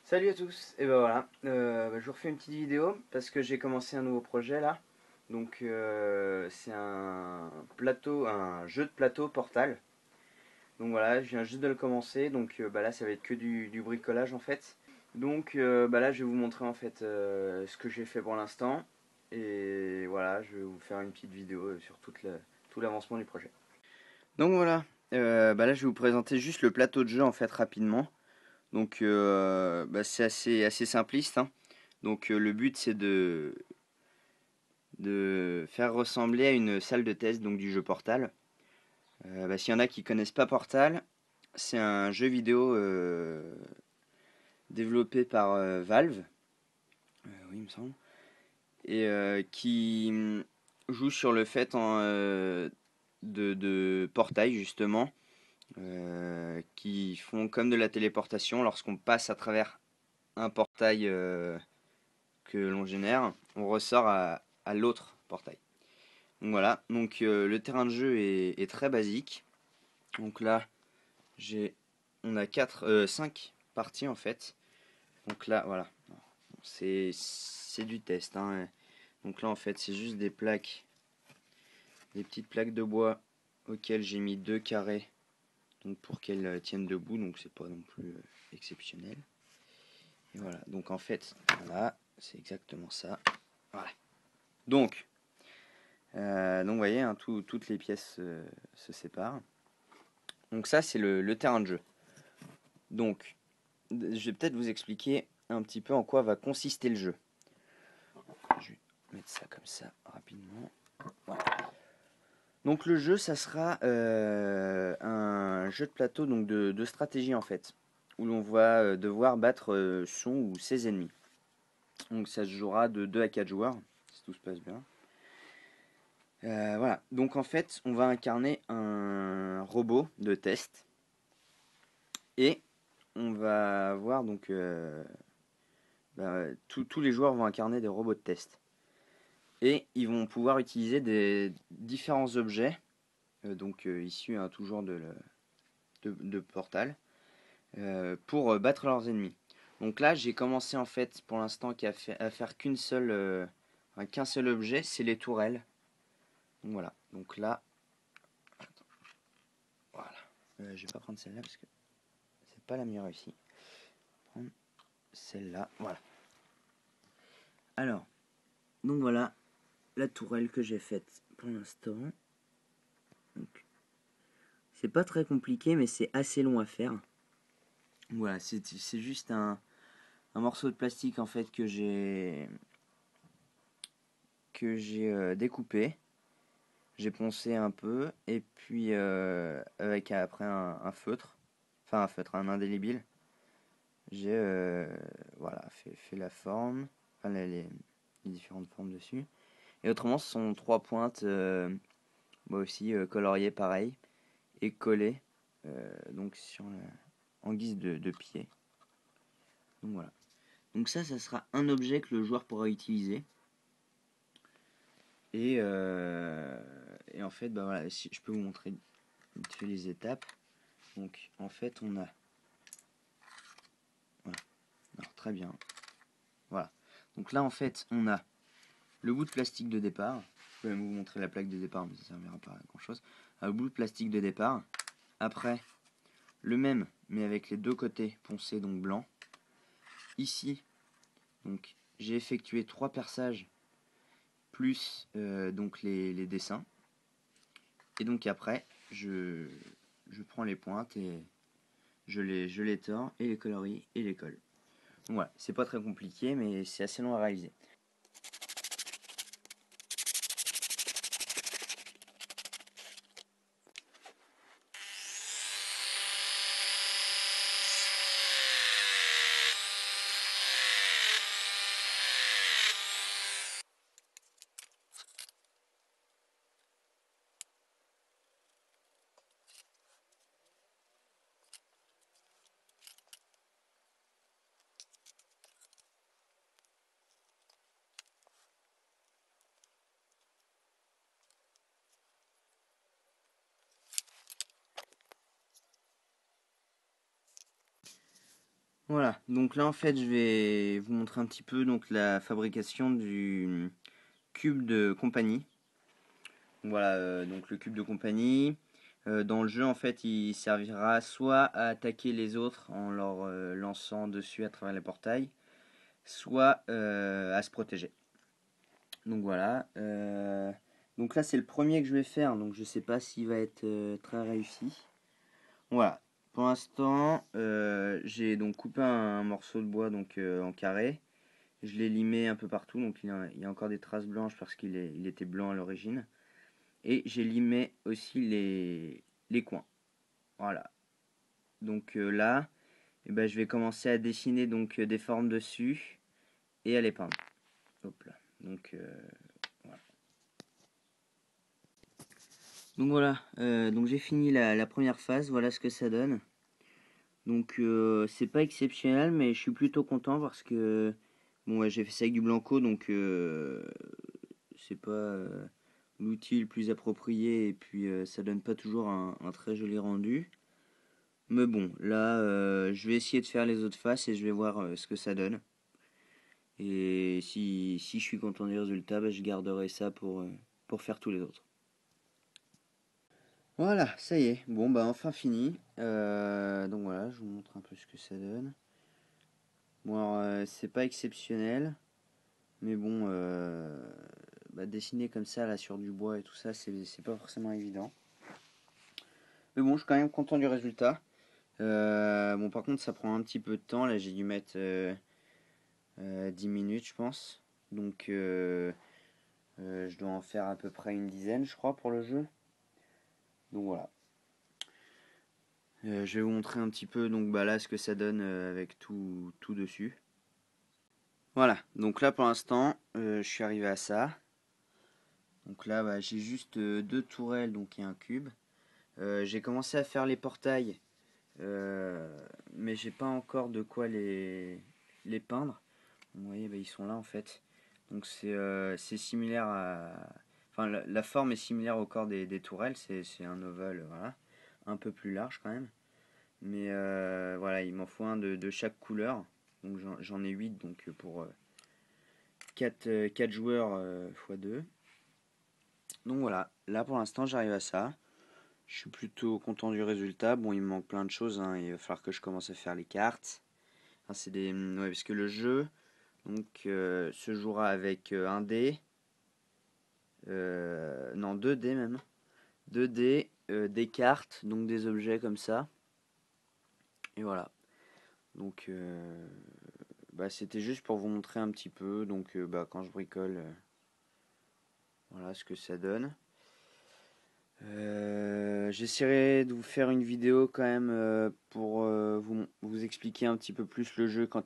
Salut à tous, et ben voilà, je vous refais une petite vidéo parce que j'ai commencé un nouveau projet là. Donc c'est un jeu de plateau Portal. Donc voilà, je viens juste de le commencer, donc là ça va être que du bricolage en fait. Donc là je vais vous montrer en fait ce que j'ai fait pour l'instant. Et voilà, je vais vous faire une petite vidéo sur tout l'avancement du projet. Donc voilà, là je vais vous présenter juste le plateau de jeu en fait rapidement. Donc c'est assez simpliste, hein. Donc le but c'est de faire ressembler à une salle de test donc du jeu Portal. S'il y en a qui connaissent pas Portal, c'est un jeu vidéo développé par Valve, oui il me semble, et qui joue sur le fait de portail justement, qui font comme de la téléportation lorsqu'on passe à travers un portail que l'on génère, on ressort à l'autre portail. Donc voilà, donc le terrain de jeu est très basique. Donc là, on a 5 parties en fait. Donc là, voilà, c'est du test, hein. Donc là en fait, c'est juste des petites plaques de bois auxquelles j'ai mis 2 carrés, donc pour qu'elles tiennent debout. Donc c'est pas non plus exceptionnel. Et voilà, donc en fait, voilà, c'est exactement ça. Voilà. Donc vous voyez, hein, toutes les pièces se séparent. Donc ça, c'est le terrain de jeu. Donc, je vais peut-être vous expliquer un petit peu en quoi va consister le jeu. Je vais mettre ça comme ça, rapidement. Voilà. Donc le jeu, ça sera un jeu de plateau donc de stratégie, en fait, où l'on va devoir battre son ou ses ennemis. Donc ça se jouera de 2 à 4 joueurs, si tout se passe bien. Voilà, donc en fait, on va incarner un robot de test et on va voir donc tous les joueurs vont incarner des robots de test et ils vont pouvoir utiliser des différents objets, issus toujours de Portal, pour battre leurs ennemis. Donc là, j'ai commencé en fait pour l'instant à faire qu'un seul objet, c'est les tourelles. Donc voilà, donc là, voilà. Je vais pas prendre celle-là parce que c'est pas la meilleure ici. Prendre celle-là, voilà. Alors, donc voilà la tourelle que j'ai faite pour l'instant. C'est pas très compliqué, mais c'est assez long à faire. Voilà, c'est juste un morceau de plastique en fait que j'ai découpé. J'ai poncé un peu et puis avec après un feutre, un indélébile. J'ai voilà fait la forme, enfin les différentes formes dessus. Et autrement, ce sont 3 pointes, moi aussi coloriées pareil et collées, donc en guise de pied. Donc voilà. Donc ça sera un objet que le joueur pourra utiliser. Et en fait, voilà, si je peux vous montrer vite fait les étapes. Donc en fait, on a, voilà, alors très bien, voilà. Donc là en fait, on a le bout de plastique de départ. Je peux même vous montrer la plaque de départ, mais ça ne servira pas à grand chose. Le bout de plastique de départ. Après, le même, mais avec les deux côtés poncés, donc blanc. Ici, donc j'ai effectué 3 perçages plus donc les dessins. Et donc après, je prends les pointes et je les tords et les colorie et les colle. Donc voilà, c'est pas très compliqué, mais c'est assez long à réaliser. Voilà, donc là en fait je vais vous montrer un petit peu donc la fabrication du cube de compagnie. Voilà, donc le cube de compagnie. Dans le jeu en fait il servira soit à attaquer les autres en leur lançant dessus à travers les portails, soit à se protéger. Donc voilà. Donc là c'est le premier que je vais faire, donc je sais pas s'il va être très réussi. Voilà. Pour l'instant, j'ai donc coupé un morceau de bois donc en carré. Je l'ai limé un peu partout, donc il y a encore des traces blanches parce il était blanc à l'origine. Et j'ai limé aussi les coins. Voilà. Donc là, eh ben, je vais commencer à dessiner donc des formes dessus et à les peindre. Hop là. Donc voilà. Donc voilà. Donc j'ai fini la première phase. Voilà ce que ça donne. Donc c'est pas exceptionnel, mais je suis plutôt content parce que bon, ouais, j'ai fait ça avec du blanco, donc c'est pas l'outil le plus approprié et puis ça donne pas toujours un très joli rendu. Mais bon, là je vais essayer de faire les autres faces et je vais voir ce que ça donne. Et si je suis content du résultat, bah, je garderai ça pour faire tous les autres. Voilà, ça y est. Bon, bah enfin fini. Donc voilà, je vous montre un peu ce que ça donne. Bon, alors, c'est pas exceptionnel, mais bon, bah, dessiner comme ça, là, sur du bois et tout ça, c'est pas forcément évident. Mais bon, je suis quand même content du résultat. Bon, par contre, ça prend un petit peu de temps. Là, j'ai dû mettre 10 minutes, je pense. Donc, je dois en faire à peu près une dizaine, je crois, pour le jeu. Donc voilà. Je vais vous montrer un petit peu donc bah, là ce que ça donne avec tout dessus. Voilà, donc là pour l'instant, je suis arrivé à ça. Donc là, bah, j'ai juste deux tourelles donc et un cube. J'ai commencé à faire les portails, mais j'ai pas encore de quoi les peindre. Vous voyez, bah, ils sont là en fait. Donc c'est similaire à... Enfin, la forme est similaire au corps des tourelles. C'est un ovale, voilà. Un peu plus large quand même. Mais voilà, il m'en faut un de chaque couleur. Donc j'en ai 8 donc pour 4 joueurs x 2. Donc voilà, là pour l'instant j'arrive à ça. Je suis plutôt content du résultat. Bon, il me manque plein de choses, hein. Il va falloir que je commence à faire les cartes. Enfin, c'est des... Ouais, parce que le jeu donc, se jouera avec un dé. Non, 2 dés même. 2 dés, des cartes, donc des objets comme ça. Et voilà. Donc, bah, c'était juste pour vous montrer un petit peu. Donc, bah, quand je bricole, voilà ce que ça donne. J'essaierai de vous faire une vidéo quand même pour vous expliquer un petit peu plus le jeu quand